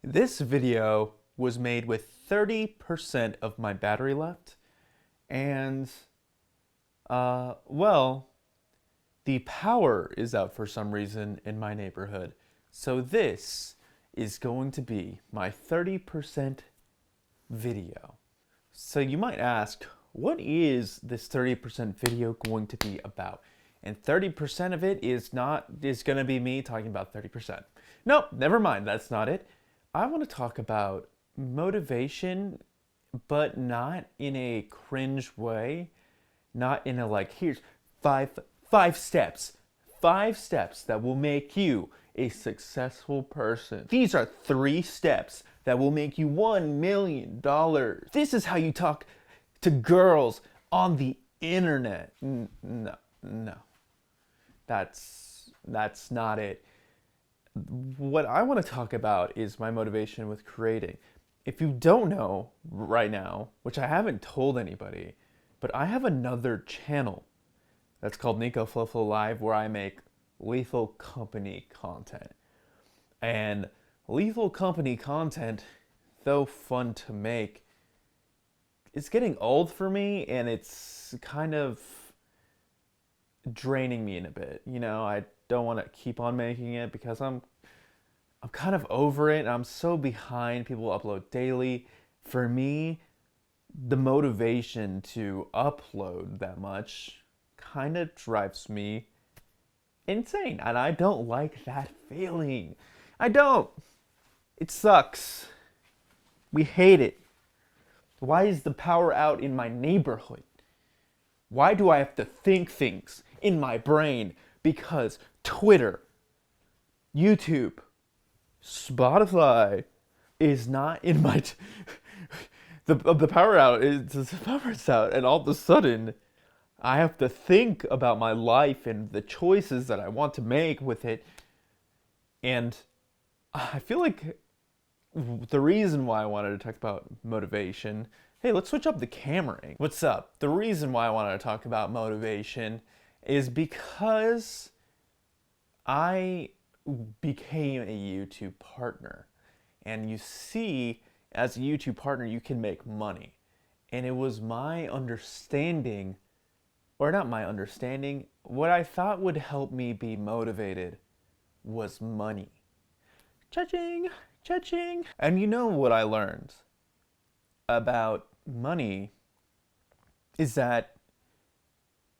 This video was made with 30% of my battery left, and, well, the power is out for some reason in my neighborhood. So this is going to be my 30% video. So you might ask, what is this 30% video going to be about? And 30% of it is going to be me talking about 30%. Nope, never mind, that's not it. I want to talk about motivation, but not in a cringe way. Not in a like, here's five steps that will make you a successful person. These are 3 steps that will make you $1 million. This is how you talk to girls on the internet. No. That's not it. What I want to talk about is my motivation with creating. If you don't know right now, which I haven't told anybody, but I have another channel that's called Nico Flow Live, where I make Lethal Company content. And Lethal Company content, though fun to make, it's getting old for me, and it's kind of draining me in a bit. You know, I don't want to keep on making it because I'm kind of over it. I'm so behind. People upload daily. For me, the motivation to upload that much kind of drives me insane, and I don't like that feeling. I don't. It sucks. We hate it. Why is the power out in my neighborhood? Why do I have to think things in my brain? Because Twitter, YouTube, Spotify is not in my the power out is the power's out, and all of a sudden I have to think about my life and the choices that I want to make with it. And I feel like the reason why I wanted to talk about motivation, hey, let's switch up the camera. What's up? The reason why I wanted to talk about motivation is because I became a YouTube partner. And you see, as a YouTube partner, you can make money. And it was my understanding, or not my understanding, what I thought would help me be motivated was money. Cha-ching, cha-ching. And you know what I learned about money is that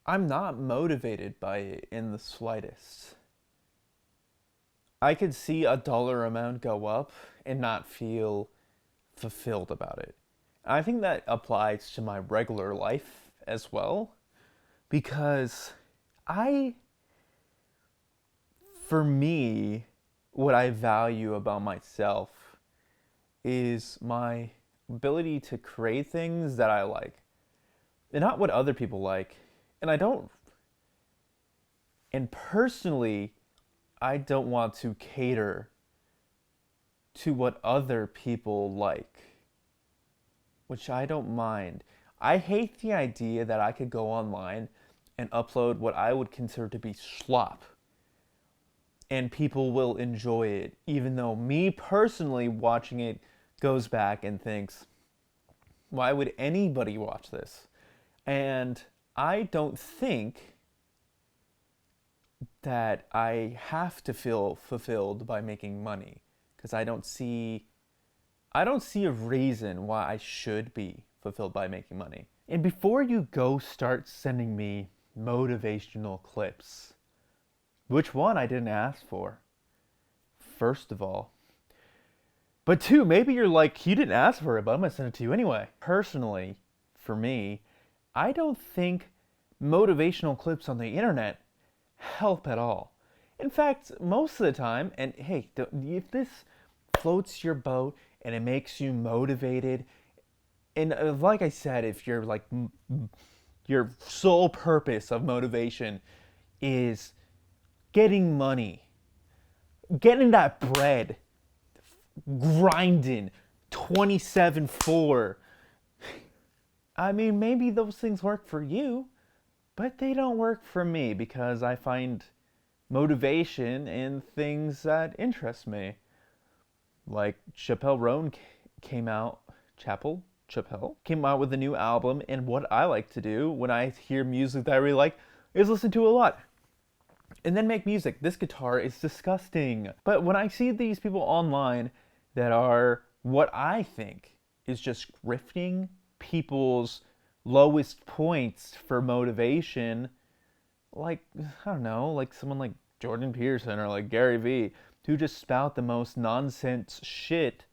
I'm not motivated by it in the slightest. I could see a dollar amount go up and not feel fulfilled about it. I think that applies to my regular life as well, because for me, what I value about myself is my ability to create things that I like, and not what other people like. And personally, I don't want to cater to what other people like, which I don't mind. I hate the idea that I could go online and upload what I would consider to be slop, and people will enjoy it, even though me personally watching it goes back and thinks, why would anybody watch this? And I don't think that I have to feel fulfilled by making money, because I don't see a reason why I should be fulfilled by making money. And before you go start sending me motivational clips, which one I didn't ask for, first of all. But 2, maybe you're like, you didn't ask for it, but I'm gonna send it to you anyway. Personally, for me, I don't think motivational clips on the internet help at all. In fact, most of the time, and hey, if this floats your boat and it makes you motivated, and like I said, if you're like, your sole purpose of motivation is getting money, getting that bread, grinding 27/4, I mean, maybe those things work for you, but they don't work for me, because I find motivation in things that interest me. Like Chappelle Roan came out, Chappelle came out with a new album, and what I like to do when I hear music that I really like is listen to a lot and then make music. This guitar is disgusting. But when I see these people online that are what I think is just grifting people's lowest points for motivation, like, I don't know, like someone like Jordan Peterson or like Gary Vee, who just spout the most nonsense shit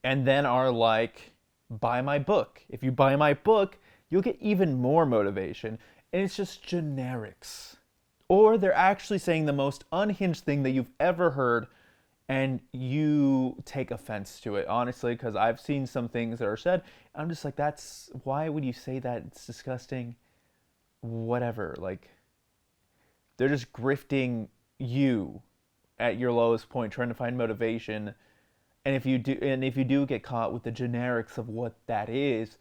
and then are like, buy my book. If you buy my book, you'll get even more motivation. And it's just generics. Or they're actually saying the most unhinged thing that you've ever heard, and you take offense to it, honestly, because I've seen some things that are said. I'm just like, why would you say that? It's disgusting. Whatever. Like, they're just grifting you at your lowest point, trying to find motivation. And if you do get caught with the generics of what that is,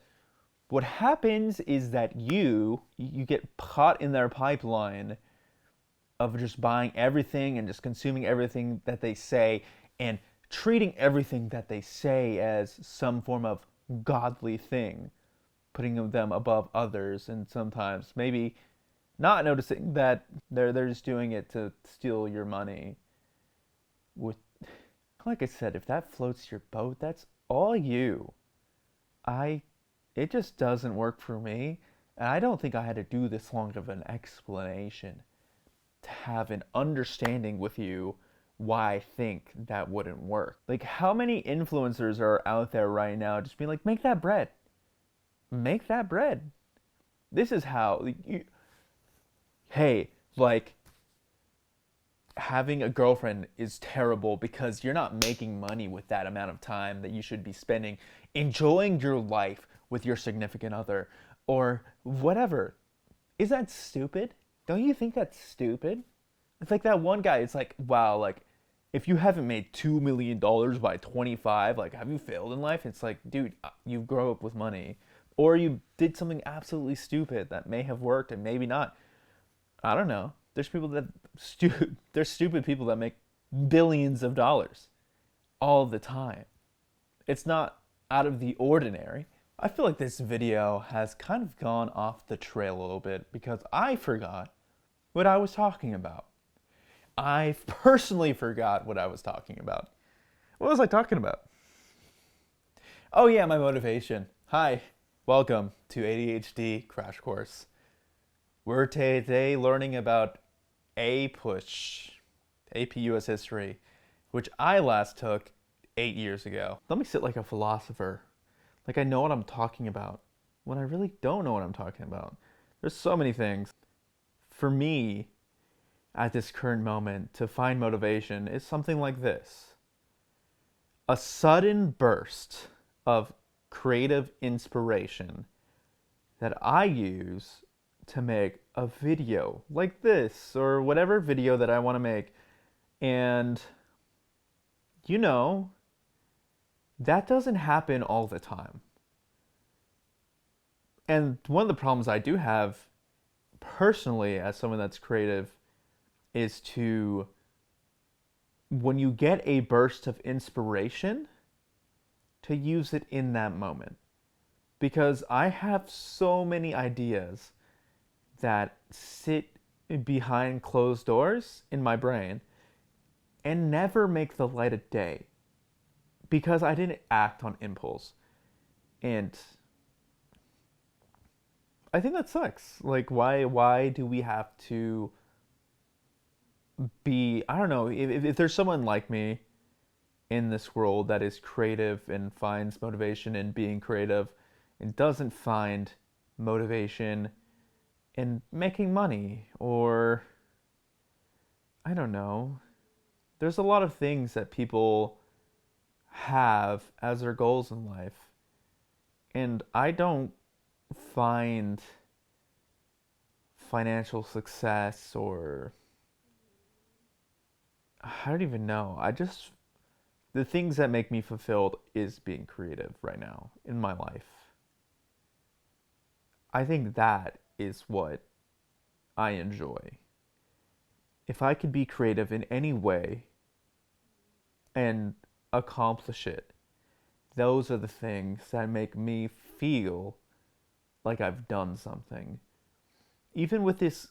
what happens is that you get caught in their pipeline of just buying everything and just consuming everything that they say and treating everything that they say as some form of godly thing, putting them above others, and sometimes maybe not noticing that they're just doing it to steal your money. With, like I said, if that floats your boat, that's all you. It just doesn't work for me, and I don't think I had to do this long of an explanation to have an understanding with you why I think that wouldn't work. Like, how many influencers are out there right now just being like, make that bread. Make that bread. This is how, hey, like, having a girlfriend is terrible because you're not making money with that amount of time that you should be spending enjoying your life with your significant other or whatever. Is that stupid? Don't you think that's stupid? It's like that one guy, it's like, wow, like, if you haven't made $2 million by 25, like, have you failed in life? It's like, dude, you grow up with money. Or you did something absolutely stupid that may have worked and maybe not. I don't know. There's stupid people that make billions of dollars all the time. It's not out of the ordinary. I feel like this video has kind of gone off the trail a little bit because I forgot what I was talking about. I personally forgot what I was talking about. What was I talking about? Oh yeah, my motivation. Hi, welcome to ADHD Crash Course. We're today learning about APUSH, AP US History, which I last took 8 years ago. Let me sit like a philosopher, like I know what I'm talking about, when I really don't know what I'm talking about. There's so many things. For me, at this current moment, to find motivation is something like this. A sudden burst of creative inspiration that I use to make a video like this or whatever video that I want to make. And, you know, that doesn't happen all the time. And one of the problems I do have personally as someone that's creative is to, when you get a burst of inspiration, to use it in that moment. Because I have so many ideas that sit behind closed doors in my brain and never make the light of day because I didn't act on impulse. And I think that sucks. Like, why do we have to be, I don't know, if there's someone like me in this world that is creative and finds motivation in being creative and doesn't find motivation in making money, or I don't know, there's a lot of things that people have as their goals in life, and I don't find financial success, or I don't even know. The things that make me fulfilled is being creative right now in my life. I think that is what I enjoy. If I could be creative in any way and accomplish it. Those are the things that make me feel like I've done something. Even with this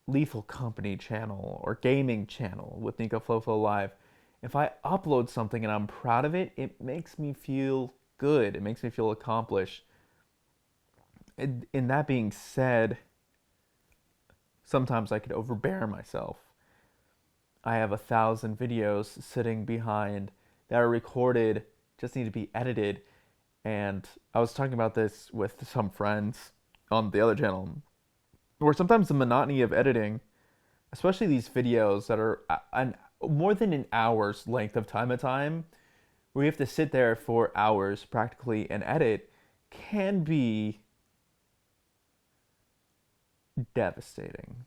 Lethal Company channel or gaming channel with Nico Flofo Live, if I upload something and I'm proud of it, it makes me feel good. It makes me feel accomplished. And that being said, sometimes I could overbear myself. I have 1,000 videos sitting behind that are recorded, just need to be edited. And I was talking about this with some friends on the other channel, where sometimes the monotony of editing, especially these videos that are more than an hour's length of time at time, where you have to sit there for hours practically and edit, can be devastating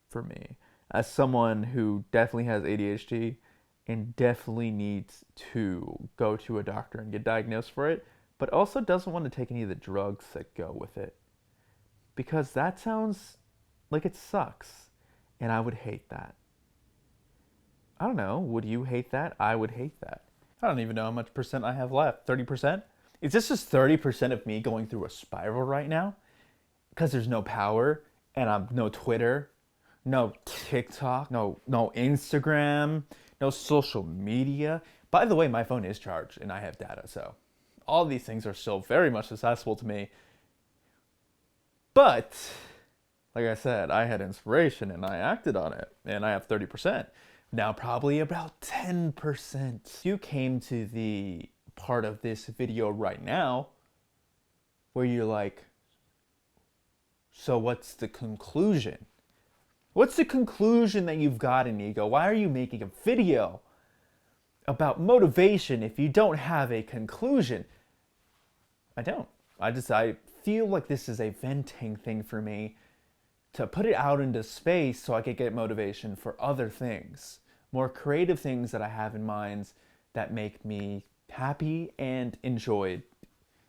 for me as someone who definitely has ADHD and definitely needs to go to a doctor and get diagnosed for it, but also doesn't want to take any of the drugs that go with it. Because that sounds like it sucks, and I would hate that. I don't know, would you hate that? I would hate that. I don't even know how much percent I have left. 30%? Is this just 30% of me going through a spiral right now? Because there's no power, and I'm no Twitter, no TikTok, no Instagram, no social media. By the way, my phone is charged and I have data, so all these things are still very much accessible to me. But like I said, I had inspiration and I acted on it, and I have 30%. Now probably about 10%. You came to the part of this video right now where you're like, so what's the conclusion? What's the conclusion that you've gotten, Ego? Why are you making a video about motivation if you don't have a conclusion? I don't. I feel like this is a venting thing for me to put it out into space so I could get motivation for other things, more creative things that I have in mind that make me happy and enjoyed.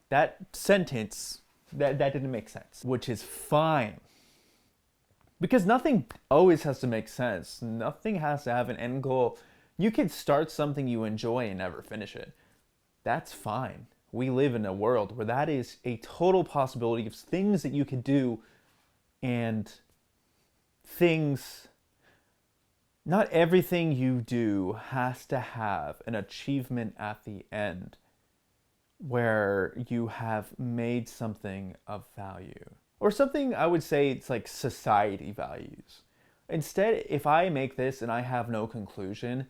That sentence, that didn't make sense, which is fine. Because nothing always has to make sense. Nothing has to have an end goal. You can start something you enjoy and never finish it. That's fine. We live in a world where that is a total possibility of things that you can do, and things, not everything you do has to have an achievement at the end where you have made something of value. Or something, I would say it's like society values. Instead, if I make this and I have no conclusion,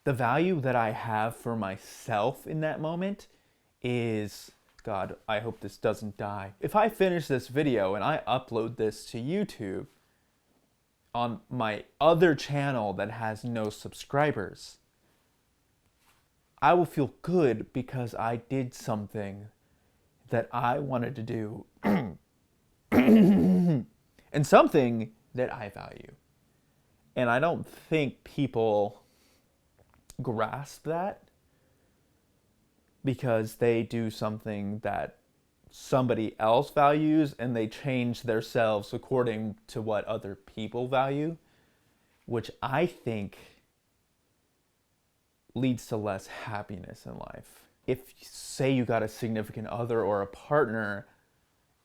the value that I have for myself in that moment is, God, I hope this doesn't die. If I finish this video and I upload this to YouTube on my other channel that has no subscribers, I will feel good because I did something that I wanted to do and something that I value. And I don't think people grasp that because they do something that somebody else values and they change themselves according to what other people value, which I think leads to less happiness in life. If, say, you got a significant other or a partner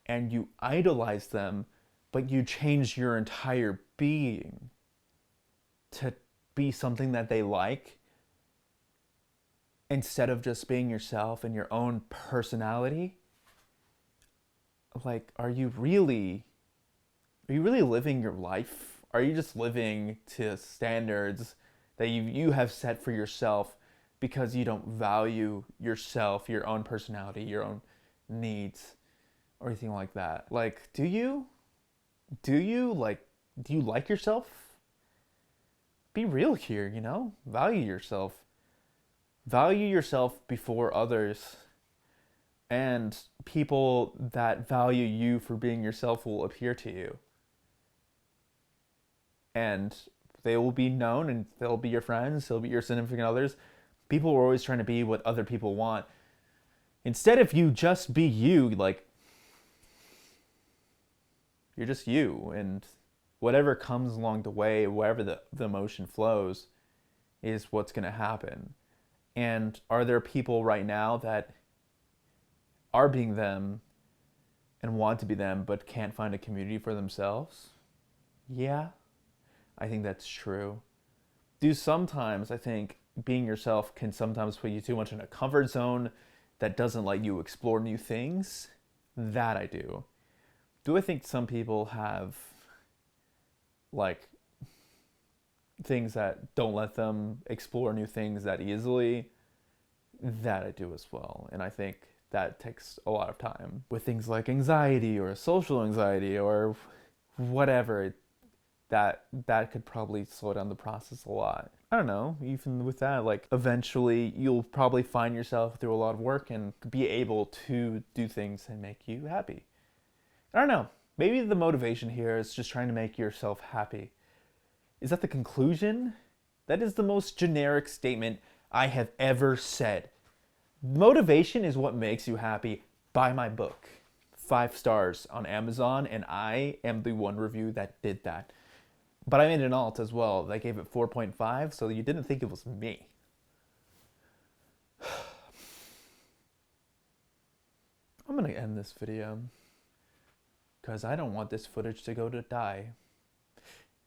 and you idolize them, but you change your entire being to be something that they like, instead of just being yourself and your own personality, like, are you really living your life? Are you just living to standards that you have set for yourself because you don't value yourself, your own personality, your own needs, or anything like that? Like, do you like yourself? Be real here, you know? Value yourself. Value yourself before others, and people that value you for being yourself will appear to you. And they will be known, and they'll be your friends, they'll be your significant others. People are always trying to be what other people want. Instead, if you just be you, like, you're just you, and whatever comes along the way, wherever the emotion flows, is what's going to happen. And are there people right now that are being them and want to be them but can't find a community for themselves? Yeah, I think that's true. Do sometimes I think being yourself can sometimes put you too much in a comfort zone that doesn't let you explore new things? That I do. Do I think some people have like things that don't let them explore new things that easily? That I do as well. And I think that takes a lot of time with things like anxiety or social anxiety or whatever. That could probably slow down the process a lot. I don't know, even with that, like eventually you'll probably find yourself through a lot of work and be able to do things that make you happy. I don't know. Maybe the motivation here is just trying to make yourself happy. Is that the conclusion? That is the most generic statement I have ever said. Motivation is what makes you happy. Buy my book. 5 stars on Amazon, and I am the one review that did that. But I made an alt as well. They gave it 4.5, so you didn't think it was me. I'm gonna end this video because I don't want this footage to go to die.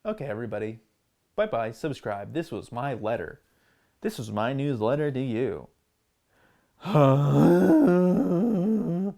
Okay, everybody. Bye-bye. Subscribe. This was my letter. This was my newsletter to you.